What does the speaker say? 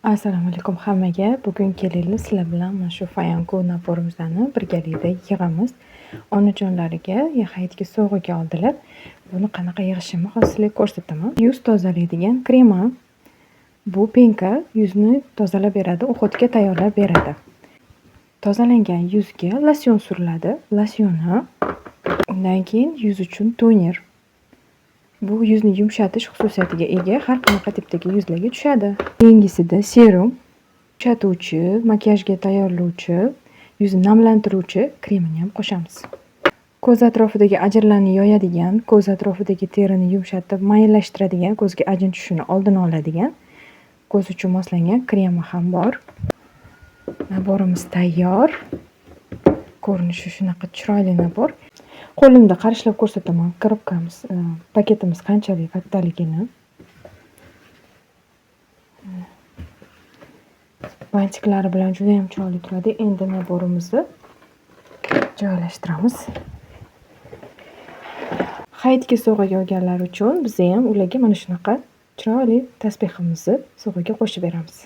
Assalomu alaykum hammaga. Bugun kelaylik sizlar bilan mana shu fayanku naborimizni birgalikda yig'amiz. Onajonlariga hayitga sovg'aga oldilar. Buni qanaqa yig'ishimni hozir sizlarga ko'rsataman. Yuz tozalaydigan krema. Bu penka yuzni tozalab beradi, uxutga tayyorlab beradi. Tozalangan yuzga losyon suriladi. Losyonni undan keyin yuz uchun toner. Bu yuzni yumshatish xususiyatiga ega har qanaqa tipdagi yuzlarga tushadi. Keyingisida serum, yumshatuvchi, makiyajga tayyorlovchi, yuzni namlantiruvchi kremini ham qo'shamiz. Ko'z atrofidagi ajinlarni yoyadigan, ko'z atrofidagi terini yumshatib, mayinlashtiradigan, ko'zga ajin tushishini oldini oladigan, ko'z uchun moslangan kremi ham bor. Naborimiz tayyor. Ko'rinishi shunaqa chiroyli nabor. Qo'limda qarishilab ko'rsataman. Korobkamiz, paketimiz qanchalik kattaligini. Bantiklari bilan juda ham chiroyli turadi. Endi naborimizni joylashtiramiz. Hayitga sovg'aga olganlar uchun biz ham ularga mana shunaqa chiroyli tasbehimizni sovg'aga qo'shib beramiz.